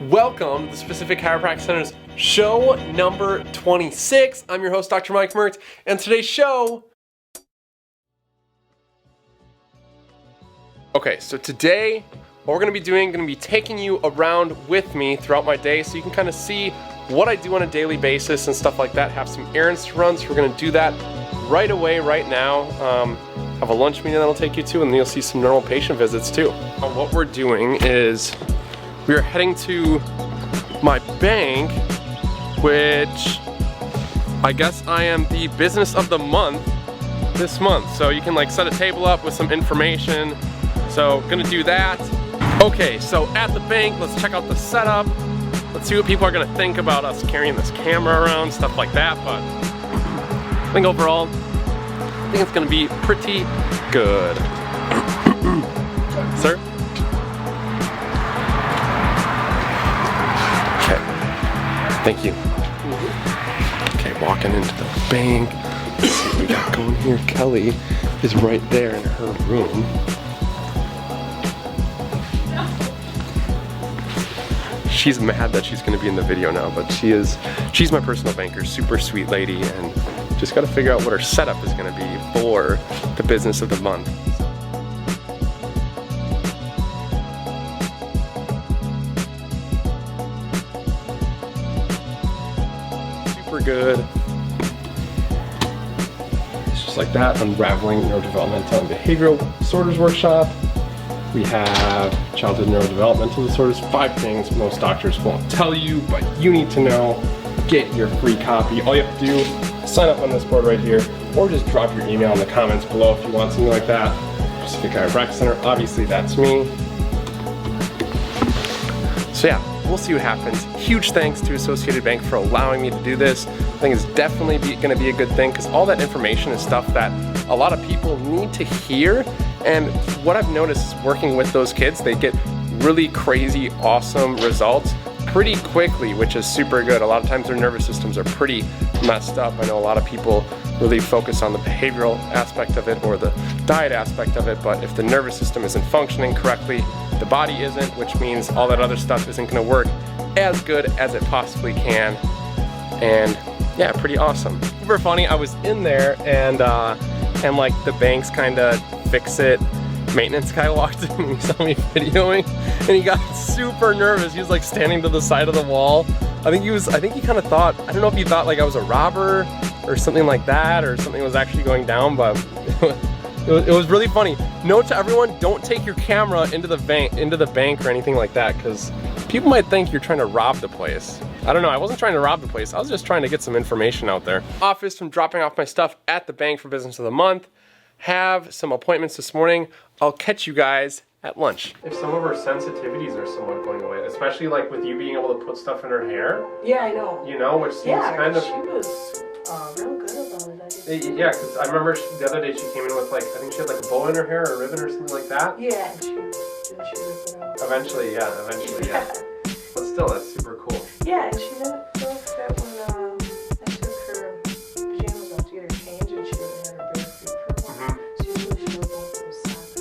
Welcome to the Specific Chiropractic Center's show number 26. I'm your host, Dr. Mike Merkt, and today's show... Okay, so today, what we're going to be doing, going to be taking you around with me throughout my day so you can kind of see what I do on a daily basis and stuff like that. Have some errands to run, so we're going to do that right away, right now. Have a lunch meeting that'll take you to, and then you'll see some normal patient visits too. What we're doing is we are heading to my bank, which I guess I am the business of the month this month. So you can like set a table up with some information. So gonna do that. Okay, so at the bank, let's check out the setup. Let's see what people are gonna think about us carrying this camera around, stuff like that. But I think overall, I think it's gonna be pretty good. Sir? Okay, thank you. Okay, walking into the bank. Let's see what we got going here. Kelly is right there in her room. She's mad that she's gonna be in the video now, but she's my personal banker, super sweet lady, and just gotta figure out what her setup is gonna be for the business of the month. Super good. It's just like that, unraveling neurodevelopmental and behavioral disorders workshop. We have childhood neurodevelopmental disorders, 5 things most doctors won't tell you, but you need to know. Get your free copy. All you have to do is sign up on this board right here, or just drop your email in the comments below if you want something like that. Specific Chiropractic Center, obviously that's me. So yeah, we'll see what happens. Huge thanks to Associated Bank for allowing me to do this. I think it's definitely gonna be a good thing because all that information is stuff that a lot of people need to hear. And what I've noticed is working with those kids, they get really crazy, awesome results pretty quickly, which is super good. A lot of times their nervous systems are pretty messed up. I know a lot of people really focus on the behavioral aspect of it or the diet aspect of it, but if the nervous system isn't functioning correctly, the body isn't, which means all that other stuff isn't gonna work as good as it possibly can. And yeah, pretty awesome. Super funny, I was in there and like the bank's kind of fix-it maintenance guy walked in and he saw me videoing and he got super nervous. He was like standing to the side of the wall. I think he kind of thought, I don't know if he thought like I was a robber or something like that, or something was actually going down, but it was really funny. Note to everyone, don't take your camera into the bank or anything like that, because people might think you're trying to rob the place. I don't know, I wasn't trying to rob the place. I was just trying to get some information out there. Office from dropping off my stuff at the bank for business of the month. Have some appointments this morning. I'll catch you guys at lunch. If some of her sensitivities are somewhat going away, especially like with you being able to put stuff in her hair. Yeah, I know. You know, which seems kind of... she was real good about it. Yeah, because I remember the other day she came in with like, I think she had like a bow in her hair or a ribbon or something like that. Yeah, and she ripped it out. Eventually, yeah. But still, that's super cool. Yeah, and she didn't feel fit when I took her pajamas off to get her change, and she really had her bare feet for a while. So usually she was both those socks.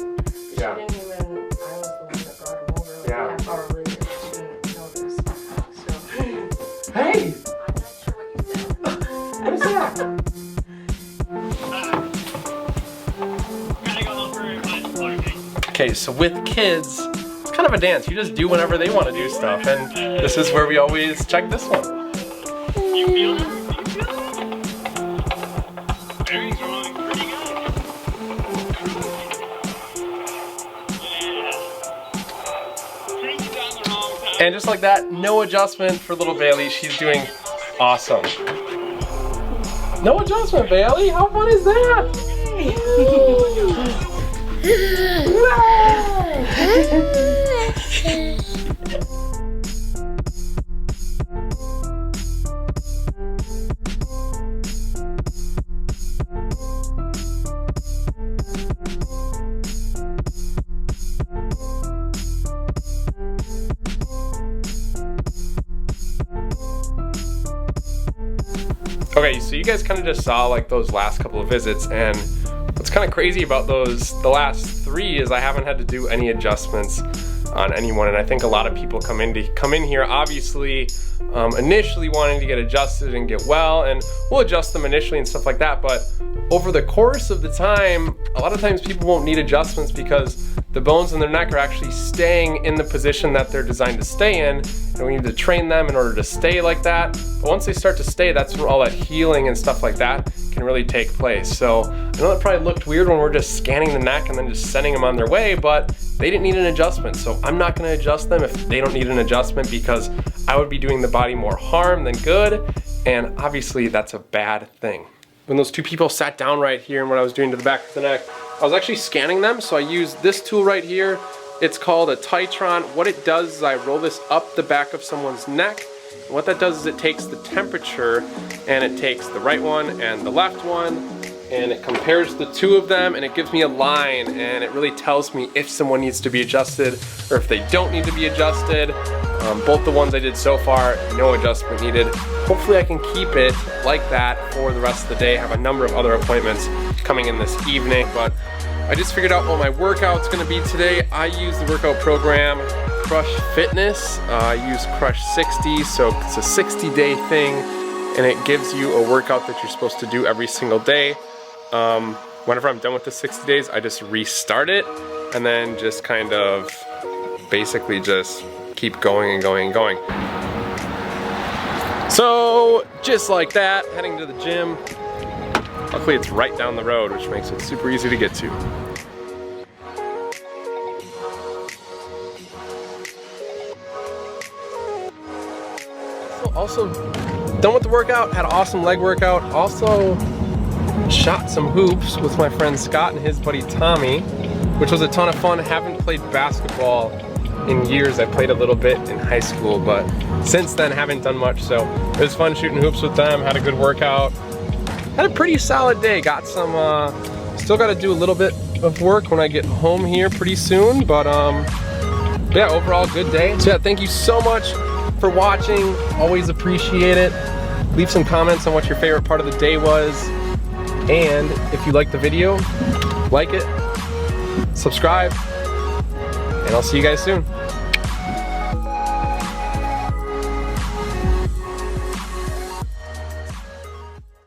Yeah. She didn't even, I was the one that brought him over like Yeah. a half hour later. She didn't notice. So. Hey! I'm not sure what you said. What is that? Okay, so with kids, it's kind of a dance. You just do whenever they want to do stuff, and this is where we always check this one. You feel it? You feel it? Very growing pretty good. Yeah. Turns you down the wrong time. And just like that, no adjustment for little Bailey. She's doing awesome. No adjustment, Bailey. How fun is that? Okay, so you guys kind of just saw like those last couple of visits, and what's kind of crazy about the last 3 is I haven't had to do any adjustments on anyone. And I think a lot of people come in here obviously initially wanting to get adjusted and get well, and we'll adjust them initially and stuff like that, but over the course of the time, a lot of times people won't need adjustments because the bones in their neck are actually staying in the position that they're designed to stay in, and we need to train them in order to stay like that. But once they start to stay, that's where all that healing and stuff like that can really take place. So I know it probably looked weird when we're just scanning the neck and then just sending them on their way, but they didn't need an adjustment. So I'm not gonna adjust them if they don't need an adjustment, because I would be doing the body more harm than good, and obviously that's a bad thing. When those two people sat down right here and what I was doing to the back of the neck, I was actually scanning them. So I used this tool right here. It's called a Titron. What it does is I roll this up the back of someone's neck. And what that does is it takes the temperature and it takes the right one and the left one, and it compares the two of them, and it gives me a line, and it really tells me if someone needs to be adjusted or if they don't need to be adjusted. Both the ones I did so far, no adjustment needed. Hopefully I can keep it like that for the rest of the day. I have a number of other appointments coming in this evening, but I just figured out what my workout's gonna be today. I use the workout program Crush Fitness. I use Crush 60, so it's a 60-day thing, and it gives you a workout that you're supposed to do every single day. Whenever I'm done with the 60 days, I just restart it, and then just kind of basically just keep going and going and going. So just like that, heading to the gym. Luckily it's right down the road, which makes it super easy to get to. Also done with the workout, had an awesome leg workout. Also shot some hoops with my friend Scott and his buddy Tommy, which was a ton of fun. Haven't played basketball in years. I played a little bit in high school, but since then haven't done much. So it was fun shooting hoops with them, had a good workout. Had a pretty solid day. Got some, still got to do a little bit of work when I get home here pretty soon, but yeah, overall good day. So yeah, thank you so much for watching. Always appreciate it. Leave some comments on what your favorite part of the day was. And if you liked the video, like it, subscribe, and I'll see you guys soon.